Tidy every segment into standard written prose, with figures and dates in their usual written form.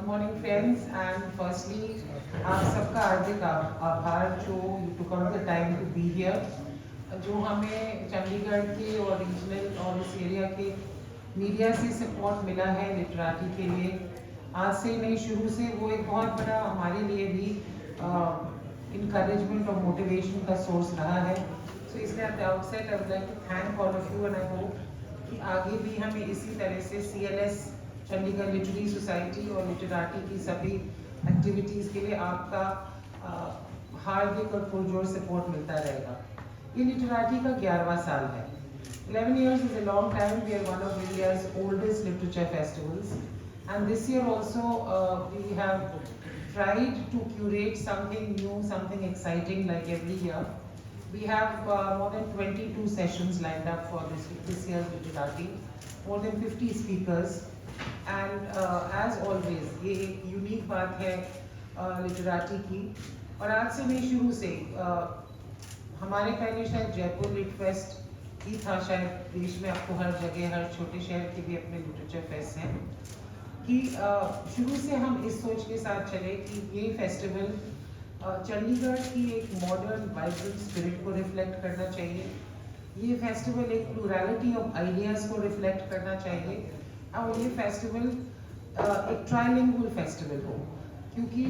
Good morning friends and firstly आप सबका हार्दिक आभार जो you took out the time to be here. जो हमें चंडीगढ़ के और रीजनल और इस एरिया के मीडिया से सपोर्ट मिला है लिटरेटी के लिए, आज से नहीं शुरू से वो एक बहुत बड़ा हमारे लिए भी इंकरेजमेंट और मोटिवेशन का सोर्स रहा है। सो इसलिए at the outset I would like to thank all of you and I hope कि आगे भी हमें इसी तरह से CLS चंडीगढ़ लिटरेरी सोसाइटी और लिटरेटी की सभी एक्टिविटीज़ के लिए आपका हार्दिक और पुरजोर सपोर्ट मिलता रहेगा। ये लिटरेटी का 11वां साल है। 11 years is a long time. We are one of India's oldest literature festivals, and this year also we have tried to curate something new, something exciting like every year. We have more than 22 sessions lined up for this year's literati, more than 50 speakers, and as always ये एक unique बात है लिटरेटी की। और आज से नहीं शुरू से हमारे पहले शायद जयपुर लिट फेस्ट ही था, शायद देश में आपको हर जगह हर छोटे शहर के भी अपने लिटरेचर फेस्ट हैं, कि शुरू से हम इस सोच के साथ चले कि ये फेस्टिवल चंडीगढ़ की एक मॉडर्न वाइब्रेंट स्पिरिट को रिफ्लेक्ट करना चाहिए। ये फेस्टिवल एक प्लूरैलिटी ऑफ आइडियाज़ को रिफ्लेक्ट करना चाहिए और ये फेस्टिवल एक ट्राइलिंगुअल फेस्टिवल हो, क्योंकि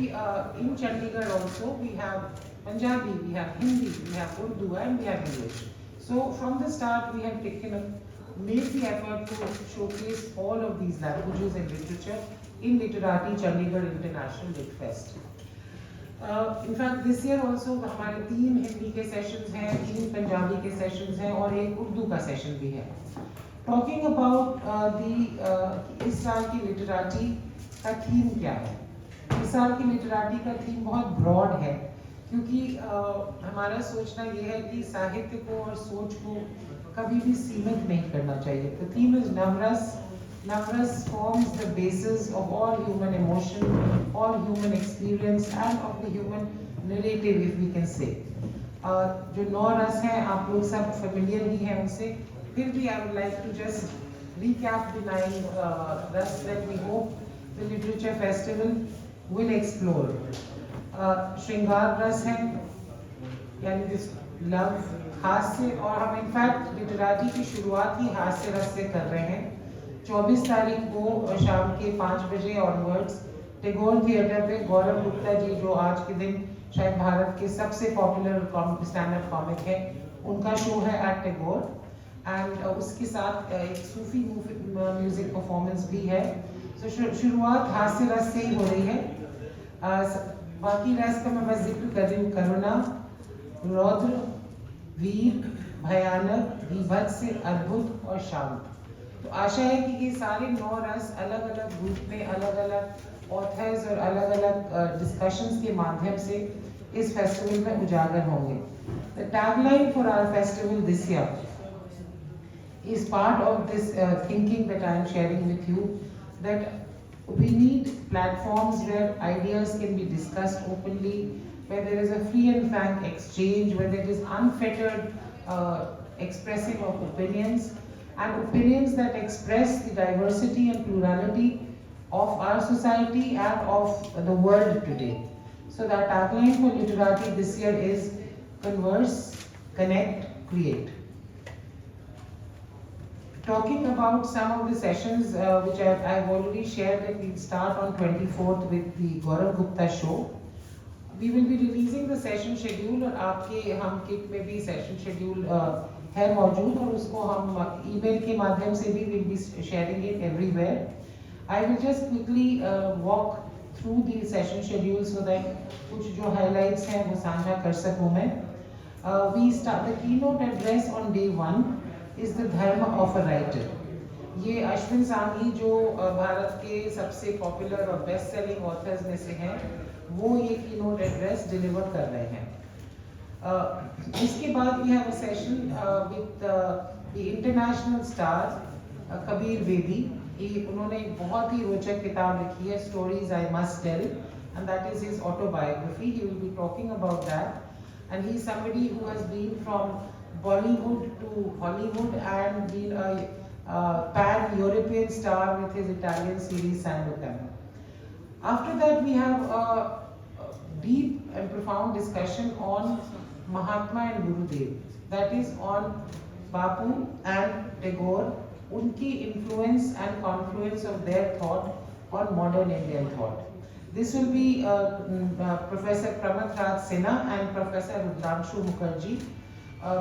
in Chandigarh also we have Punjabi, we have Hindi, we have Urdu and we have English. So from the start we have made the effort to showcase all of these languages and literature in Literati Chandigarh International Lit Fest. In fact this year also हमारे 3 हिंदी के sessions हैं, 3 पंजाबी के sessions हैं और एक उर्दू का session भी है। टॉकिंग अबाउट इस साल की लिटरेटी का थीम क्या है? इस साल की लिटरेटी का थीम बहुत ब्रॉड है, क्योंकि हमारा सोचना ये है कि साहित्य को और सोच को कभी भी सीमित नहीं करना चाहिए। The theme is Navras. Navras forms the basis of all human emotion, all human experience and of the human narrative, if we can say. जो 9 रस हैं आप लोग सब familiar ही हैं उनसे, फिर भी I would like to just recap the 9 रस that we hope the literature festival will explore. श्रृंगार रस है, यानी this love, हास्य, और हम इनफैक्ट लिटरेटी की शुरुआत ही हास्य रस से कर रहे हैं। 24 तारीख को शाम के 5 बजे ऑनवर्ड्स टैगोर थिएटर पे गौरव गुप्ता जी, जो आज के दिन शायद भारत के सबसे पॉपुलर स्टैंड अप कॉमिक है, उनका शो है एट टैगोर, एंड उसके साथ एक सूफी म्यूजिक परफॉर्मेंस भी है। तो शुरुआत हास्य रस से ही हो रही है। बाकी रस का मैं बस जिक्र कर रही हूँ, करुणा, रौद्र, वीर, भयानक, विभत्स से अद्भुत और शांत। तो आशा है कि ये सारे 9 रस अलग अलग रूप में, अलग अलग ऑथर्स और अलग अलग डिस्कशंस के माध्यम से इस फेस्टिवल में उजागर होंगे। The tagline for our festival this year is part of this thinking that I am sharing with you, that we need platforms where ideas can be discussed openly, where there is a free and frank exchange, where there is unfettered expressing of opinions, and opinions that express the diversity and plurality of our society and of the world today. So the tagline for Literati this year is Converse, Connect, Create. Talking about some of the sessions which I've already shared, that we'll start on 24th with the Gaurav Gupta show. We will be releasing the session schedule, और आपके हम kit में भी session schedule है मौजूद, और उसको हम ईमेल के माध्यम से भी will be sharing it everywhere. I will just quickly walk through the session schedule so that कुछ जो highlights हैं वो साझा कर सकूँ मैं। We start the keynote address on day 1 is the Dharma of a Writer. ये अश्विन सांघी जो भारत के सबसे पॉपुलर और बेस्ट सेलिंग ऑथर्स में से हैं, वो ये कीनोट एड्रेस डिलीवर कर रहे हैं। इसके बाद we have a session with the international star Kabir Bedi. उन्होंने एक बहुत ही रोचक किताब लिखी है, stories I must tell, and that is his autobiography. He will be talking about that, and he is somebody who has been from Bollywood to Hollywood and been a pan-European star with his Italian series Sandokan. After that, we have a deep and profound discussion on Mahatma and Gurudev. That is on Bapu and Tagore, unki influence and confluence of their thought on modern Indian thought. This will be Professor Pramod Raj Sinha and Professor Rudranshu Mukherjee,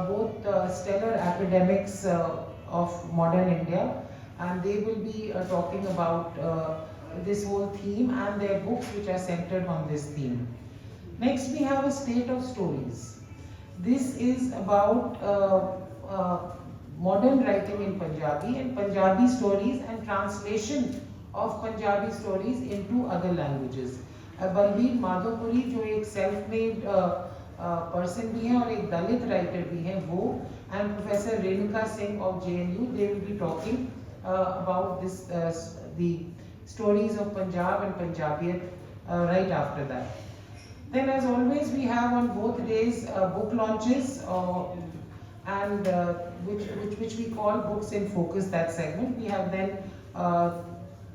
both stellar academics of modern India, and they will be talking about this whole theme and their books which are centered on this theme. Next, we have a state of stories. This is about modern writing in Punjabi and Punjabi stories and translation of Punjabi stories into other languages. Balbir Madhopuri जो एक self-made person भी हैं और एक दलित writer भी हैं वो, and Professor Renuka Singh of JNU, they will be talking about this the stories of Punjab and Punjabiyat right after that. Then, as always, we have on both days book launches and which we call Books in Focus, that segment. We have then a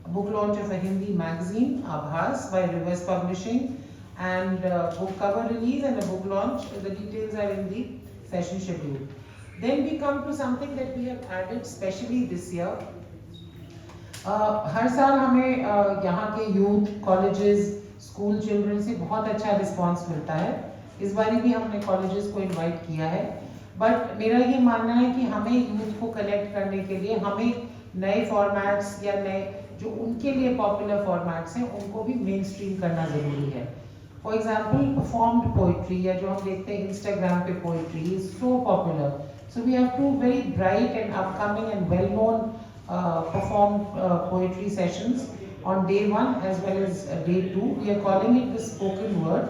book launch of a Hindi magazine, Abhas, by Reverse Publishing, and book cover release and a book launch. The details are in the session schedule. Then we come to something that we have added specially this year. हर साल हमें यहाँ के youth, colleges, school children से बहुत अच्छा response मिलता है. इस बार भी हमने कॉलेजेस को इनवाइट किया है, बट मेरा ये मानना है कि हमें यूथ को कनेक्ट करने के लिए हमें नए फॉर्मेट्स या नए जो उनके लिए पॉपुलर फॉर्मेट्स हैं उनको भी मेन स्ट्रीम करना ज़रूरी है. फॉर एग्जाम्पल, परफॉर्म्ड पोइट्री या जो हम देखते हैं इंस्टाग्राम पे poetry is so popular. So we have two very bright and upcoming and well known performed poetry sessions on day 1 as well as day 2. We are calling it the spoken word.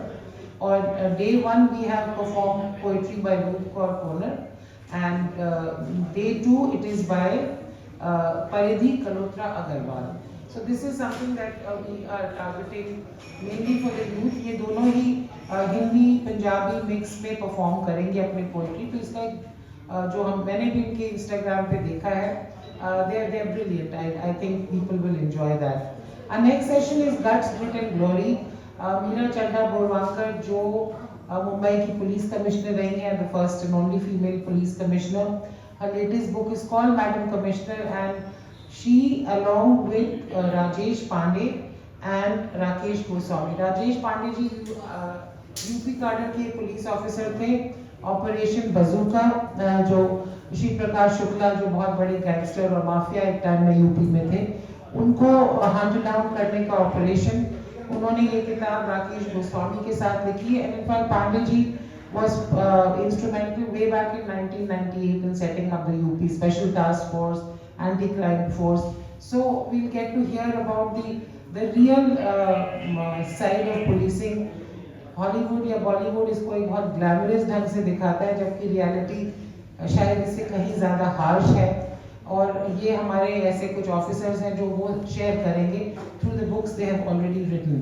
On day 1 we have performed poetry by Ruth Kaur Konar, and day 2 it is by Paridhi Kalotra Agarwal. So this is something that we are targeting mainly for the youth. ये दोनों ही Hindi Punjabi mix में perform करेंगे अपनी poetry. तो इसका जो मैंने भी इनके इंस्टाग्राम पे देखा है, they're brilliant. I think people will enjoy that. Our next session is Guts, Grit and Glory. Meera Chadha Borwankar, जो मुंबई की पुलिस कमिश्नर रही हैं, the first and only female police commissioner. Her latest book is called Madam Commissioner, and she, along with Rajesh Pandey and Rakesh Goswami. Rajesh Pandey ji UP कार्डर के police officer थे. Operation बजूका, जो श्री प्रकाश शुक्ला जो बहुत बड़े gangster और mafia एक time में यूपी में थे, उनको हंट डाउन करने का ऑपरेशन, उन्होंने ये किताब राकेश गोस्वामी के साथ लिखी है. And in fact Pandey ji was instrumental way back in 1998 in setting up the UP Special Task Force, Anti-Crime Force. So we'll get to hear about the real side of policing. Hollywood या बॉलीवुड इसको एक बहुत ग्लैमरस ढंग से दिखाता है, जबकि रियलिटी शायद इससे कहीं ज़्यादा हार्श है. और ये हमारे ऐसे कुछ ऑफिसर्स हैं जो वो शेयर करेंगे through the books they have already written.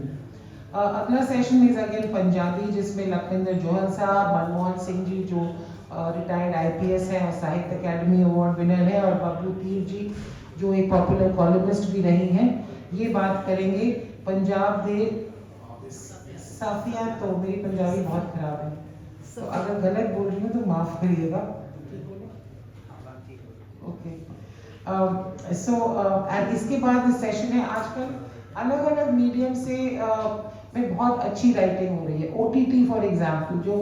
अगला सेशन इज अगेन पंजाबी, जिसमें लखविंदर जोहल साहब, मनमोहन सिंह जी जो रिटायर्ड IPS हैं और साहित्य अकेडमी अवार्ड विनर हैं, और बबलू तीर जी जो एक पॉपुलर कॉलमिस्ट भी रही हैं, ये बात करेंगे पंजाब दे. साफिया, तो मेरी पंजाबी बहुत खराब है, तो अगर गलत बोल रही हूँ तो माफ करिएगा. ओके, सो इसके बाद सेशन है. आजकल अलग अलग मीडियम से में बहुत अच्छी राइटिंग हो रही है. OTT फॉर एग्जाम्पल, जो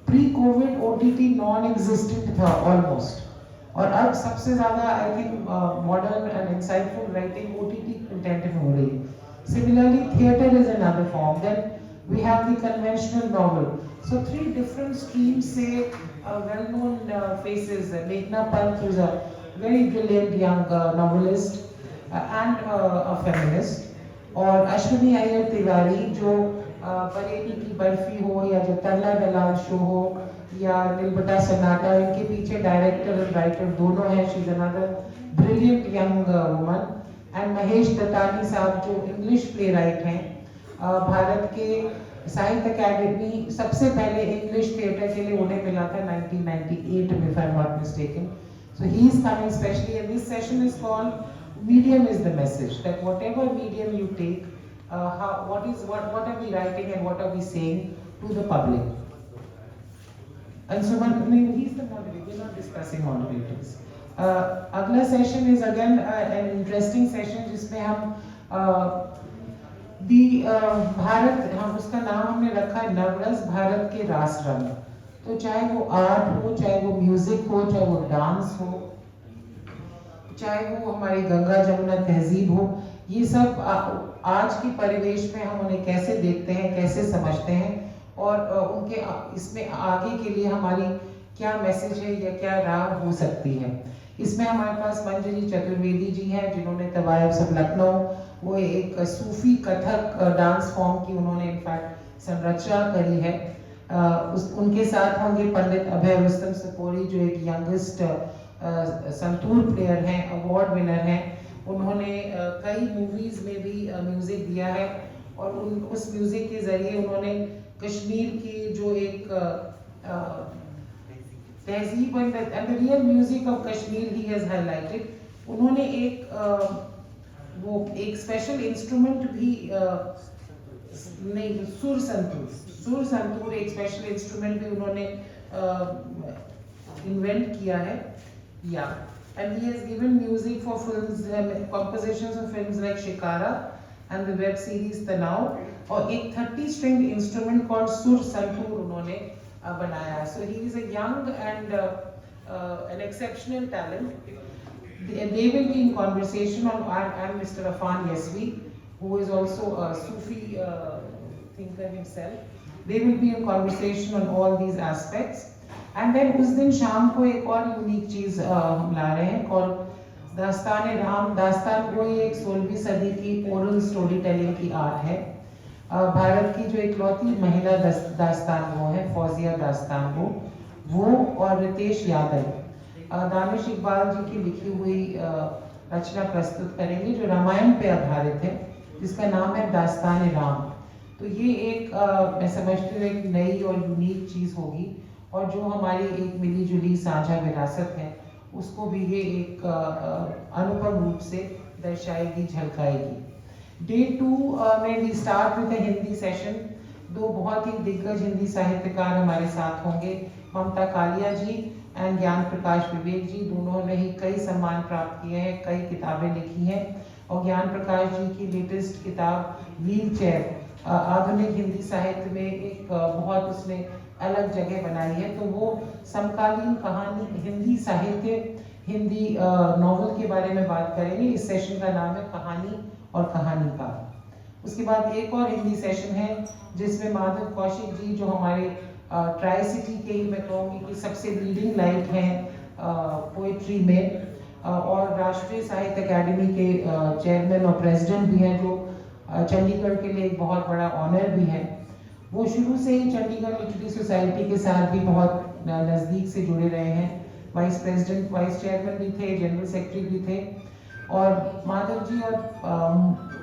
pre COVID OTT non existent था ऑलमोस्ट, और अब सबसे ज़्यादा I think modern and insightful writing OTT content में हो रही है. Similarly theatre is another form. Then we have the conventional novel. So 3 different streams say well-known faces. Meghna Pant, who's a very brilliant young novelist and a feminist, और अश्विनी अय्यर तिवारी जो बरेली की बर्फी हो या जो तरला दलाल शो हो या नीलबटा सन्नाटा, इनके पीछे डायरेक्टर और राइटर दोनों हैं. She is another brilliant young woman. And Mahesh Dattani साहब जो इंग्लिश प्ले राइट हैं, भारत के साहित्य अकेडमी सबसे पहले इंग्लिश थिएटर के लिए उन्हें मिला था 1998 में, if I'm not mistaken. So he is coming specially, and this session is called Medium is the Message. That whatever medium you take, what are we writing and what are we saying to the public. And so he's the moderator, we're not discussing moderators. अगला session is again an interesting session जिसमें हम भारत, हम उसका नाम हमने रखा है नवरस भारत के रास रंग। तो चाहे वो आर्ट हो, चाहे वो म्यूजिक हो, चाहे वो डांस हो, चाहे वो हमारी गंगा जमुना तहजीब हो, ये सब आज के परिवेश में हम उन्हें कैसे देखते हैं, कैसे समझते हैं और उनके इसमें आगे के लिए हमारी क्या मैसेज है या क्या राह हो सकती है। इसमें हमारे पास मंजरी चतुर्वेदी जी हैं जिन्होंने तवायफ ऑफ लखनऊ, वो एक सूफी कथक डांस फॉर्म की उन्होंने इनफैक्ट संरचना करी है। उनके साथ होंगे पंडित अभय रुस्तम सपोरी जो एक यंगेस्ट संतूर प्लेयर हैं, अवार्ड विनर हैं। उन्होंने कई मूवीज में भी म्यूजिक दिया है और उस म्यूजिक के जरिए उन्होंने कश्मीर की जो एक तहजीब and the real music of Kashmir he has highlighted. उन्होंने एक स्पेशल इंस्ट्रूमेंट भी नहीं, सुर संतूर एक स्पेशल इंस्ट्रूमेंट भी उन्होंने इन्वेंट किया है। या and he has given music for films, compositions of films like Shikara and the web series Tanav, और एक 30 string instrument called सुर संतूर उन्होंने बनाया। So he is a young and an exceptional talent. They will be in conversation on, and Mr. Afan Yasvi, who is also a Sufi thinker himself. They will be in conversation on all these aspects. And then उस दिन शाम को एक और unique चीज़ हम ला रहे हैं call दास्तान राम। दास्तान गोई एक 16वीं सदी की ओरल स्टोरी टेलिंग की आर्ट है। भारत की जो इकलौती महिला दास्तान गो है फौजिया दास्तान गो, वो और रितेश यादव दानिश इकबाल जी की लिखी हुई रचना प्रस्तुत करेंगे जो रामायण पे आधारित है, जिसका नाम है दास्तान राम। तो ये एक मैं समझती हूँ एक नई और यूनिक चीज़ होगी और जो हमारी एक मिली जुली साझा विरासत है उसको भी ये एक अनुपम रूप से दर्शाएगी, झलकाएगी। डे 2 में we start with a Hindi session. दो बहुत ही दिग्गज हिंदी साहित्यकार हमारे साथ होंगे, ममता कालिया जी एंड ज्ञान प्रकाश विवेक जी। दोनों ने ही कई सम्मान प्राप्त किए हैं, कई किताबें लिखी हैं और ज्ञान प्रकाश जी की लेटेस्ट किताब व्हील चेयर आधुनिक हिंदी साहित्य में एक बहुत उसने अलग जगह बनाई है। तो वो समकालीन कहानी हिंदी साहित्य, हिंदी नॉवल के बारे में बात करेंगे। इस सेशन का नाम है कहानी और कहानीकार। उसके बाद एक और हिंदी सेशन है जिसमें माधव कौशिक जी जो हमारे ट्राई सिटी के ही मैं कहूँगी कि सबसे लीडिंग लाइट हैं पोइट्री में और राष्ट्रीय साहित्य अकेडमी के चेयरमैन और प्रेसिडेंट भी हैं, जो चंडीगढ़ के लिए एक बहुत बड़ा ऑनर भी है। वो शुरू से ही चंडीगढ़ लिटरेरी सोसाइटी के साथ भी बहुत नज़दीक से जुड़े रहे हैं। वाइस प्रेसिडेंट, वाइस चेयरमैन भी थे, जनरल सेक्रेटरी भी थे। और माधव जी और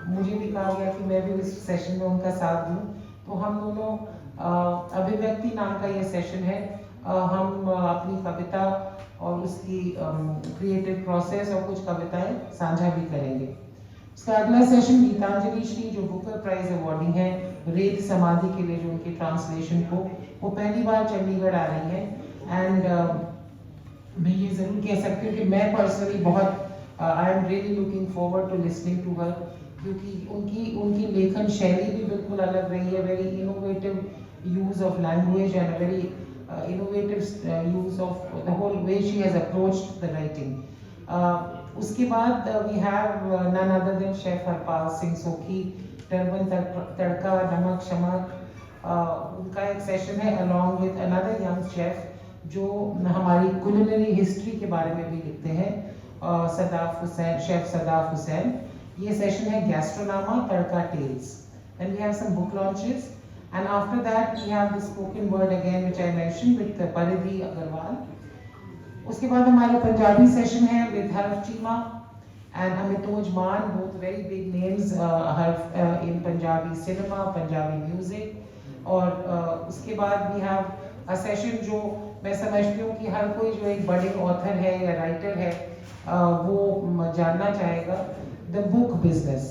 मुझे भी कहा गया कि मैं भी इस सेशन में उनका साथ दूं। तो हम दोनों अभिव्यक्ति नाम का ये सेशन है। हम अपनी कविता और उसकी क्रिएटिव प्रोसेस और कुछ कविताएं साझा भी करेंगे। उसका अगला सेशन गीतांजलि श्री जो बुकर प्राइज अवॉर्डी हैं रेत समाधि के लिए, जो उनकी ट्रांसलेशन को वो पहली बार चंडीगढ़ आ रही हैं। एंड मैं ये ज़रूर कह सकती हूँ कि मैं पर्सनली बहुत I am really looking forward to listening to her, क्योंकि उनकी लेखन शैली भी बिल्कुल अलग रही है। Very innovative use of language and very innovative use of the whole way she has approached the writing. उसके बाद we have none other than chef Harpal Singh Sokhi, turban Tadka Namak Shamak. उनका एक सेशन है along with another young chef जो हमारी culinary history के बारे में भी लिखते हैं, सदाफ हुसैन, शेफ सदाफ हुसैन। ये सेशन है Gastronama Tadka tales. Then we have some book launches and after that we have the spoken word again which I mention with Paridhi Agarwal. उसके बाद हमारा पंजाबी सेशन है विद हर्फ चीमा एंड अमितोज मान, both very big names in Punjabi cinema, Punjabi music. और उसके बाद we have a session जो मैं समझती हूँ कि हर कोई जो एक बड़े ऑथर है या राइटर है वो जानना चाहेगा, द बुक बिजनेस।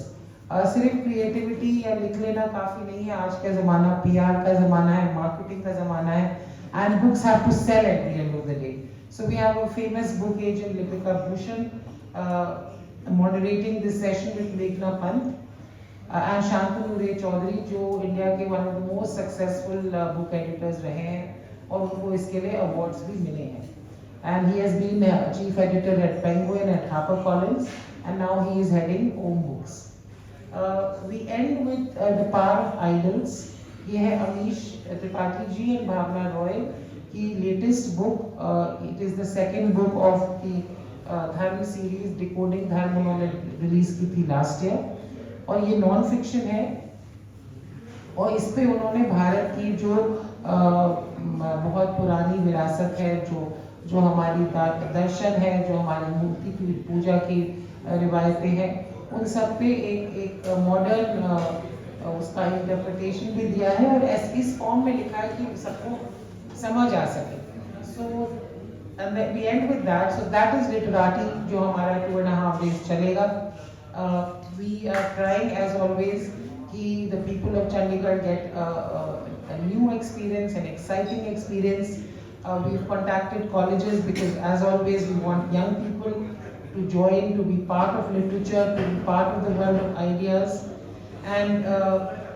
सिर्फ क्रिएटिविटी या लिख लेना काफ़ी नहीं है। आज का ज़माना पीआर का ज़माना है, मार्केटिंग का ज़माना है, and books have to sell at the end of the day. So we have a famous book agent, Lipika Bhushan, moderating this session with Meghna Pant, and Shantanu Ray Chaudhary, जो India के one of the most successful book editors रहे हैं और उनको इसके लिए awards भी मिले हैं. And he has been chief editor at Penguin at HarperCollins, and now he is heading Om Books. We end with the power of idols. ये है अमीश त्रिपाठी जी और भावना रॉय की latest book. It is the second book of the धर्म series decoding धर्म, उन्होंने release की थी last year और ये नॉन फिक्शन है और इस पे उन्होंने भारत की जो बहुत पुरानी विरासत है, जो हमारी दर्शन है, जो हमारी मूर्ति की पूजा की रिवायतें हैं, उन सब पे एक मॉडर्न उसका इंटरप्रिटेशन भी दिया है और इस फॉर्म में लिखा है कि सबको समझ आ सके. So we end with that. So that is literati जो हमारा 2.5 days चलेगा. We are trying as always कि the people of Chandigarh get a new experience, an exciting experience. We've contacted colleges because as always we want young people to join, to be part of literature, to be part of the world of ideas. And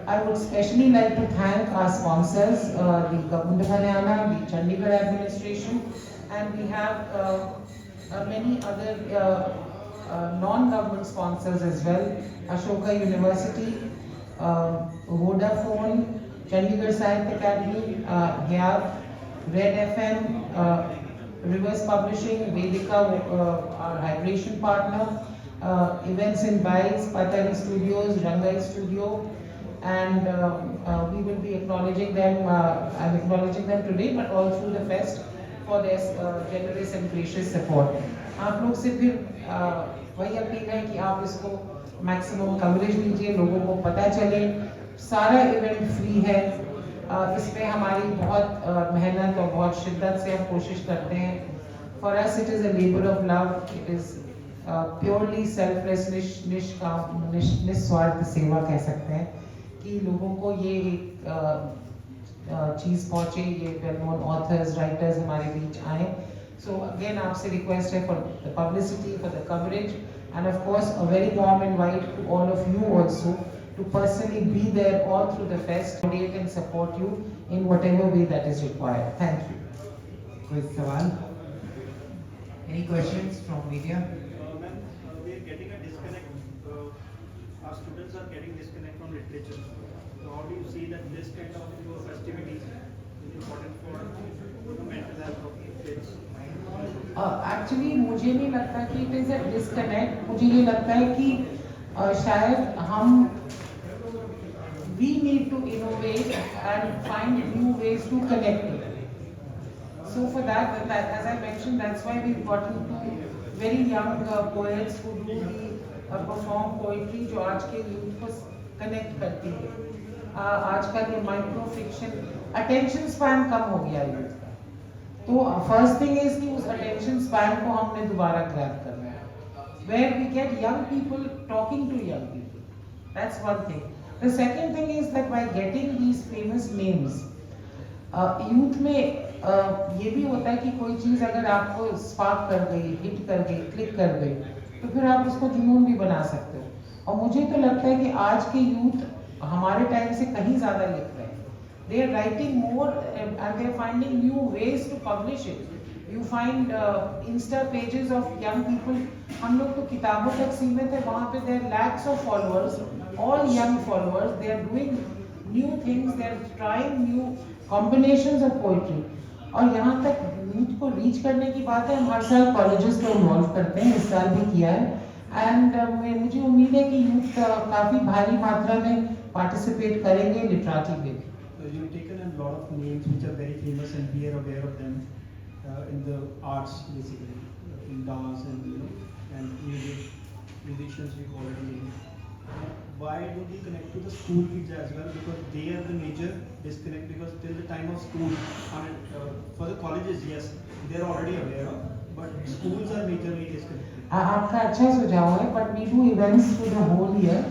I would especially like to thank our sponsors, the Government of Haryana, the Chandigarh administration, and we have many other non-government sponsors as well. Ashoka University, Vodafone, Chandigarh Sahitya Academy, HEAG, Red FM, Rivers Publishing, Vedika, our hydration partner, Events in Bites, Patari Studios, Rangai Studio, and we will be acknowledging them. I'm acknowledging them today, but all through the fest for their generous and gracious support. आप लोग से फिर वही appeal है कि आप इसको maximum coverage दीजिए, लोगों को पता चले. सारा इवेंट फ्री है. इस पे हमारी बहुत मेहनत और बहुत शिद्दत से हम कोशिश करते हैं. For us it is a labor of love. It is purely selfless निस्वार्थ सेवा कह सकते हैं कि लोगों को ये एक चीज़ पहुँचे, ये वेल नोन ऑथर्स राइटर्स हमारे बीच आए. सो अगेन आपसे रिक्वेस्ट है for the publicity, for the coverage, and of course a very warm invite to all of you also to personally be there all through the fest, donate and support you in whatever way that is required. Thank you. कोई सवाल? Any questions from media? Getting a disconnect. Our students are getting disconnect from literature. So how do you see that this kind of festivities is important for the mental health of kids? Actually मुझे नहीं लगता कि it is a disconnect. मुझे ये लगता है कि शायद हम we need to innovate and find new ways to connect it. So for that, as I mentioned, that's why we've gotten to very young poets who do the perform poetry जो आज के youth को connect करती है. आजकल ये micro fiction, attention span कम हो गया youth का. तो first thing is कि उस attention span को हमने दोबारा grab करना है. Where we get young people talking to young people. That's one thing. The second thing is that by getting these famous names, youth में ये भी होता है कि कोई चीज़ अगर आपको स्पार्क कर गई, हिट कर गई, क्लिक कर गई, तो फिर आप उसको जुनून भी बना सकते हो. और मुझे तो लगता है कि आज के यूथ हमारे टाइम से कहीं ज़्यादा लिख रहे हैं. They are writing more and they are finding new ways to publish it. You find Insta pages of young people. हम लोग तो किताबों तक सीमित है, वहाँ पे there lakhs of followers, all young followers. They are doing new things, they are trying new combinations of poetry. और यहाँ तक यूथ को रीच करने की बात है, हम हर साल कॉलेजेस को इन्वॉल्व करते हैं, इस साल भी किया है. एंड मुझे उम्मीद है कि यूथ काफ़ी भारी मात्रा में पार्टिसिपेट करेंगे लिटरेचर में. You've taken a lot of names which are very famous and we are aware of them in the arts, basically in dance and music, musicians we've already named. Why don't we connect to the school kids as well, because they are the major disconnect, because till the time of school, for the colleges, yes, they are already aware of, but schools are majorly disconnected. आपका अच्छा सुझाव है, but we do events for the whole year.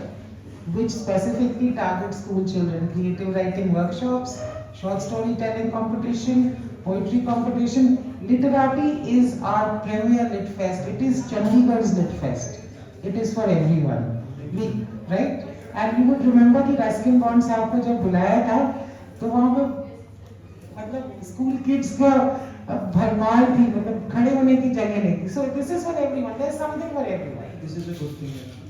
which specifically target school children. Creative writing workshops, short storytelling competition, poetry competition. Literati is our premier Lit Fest. It is Chandigarh's Lit Fest. It is for everyone. Right? And you would remember कि Ruskin bond साहब को जब बुलाया था तो वहाँ पे मतलब स्कूल किड्स का भरमार थी, मतलब खड़े होने की जगह नहीं थी. So this is for everyone. There is something for everyone. This is a good thing.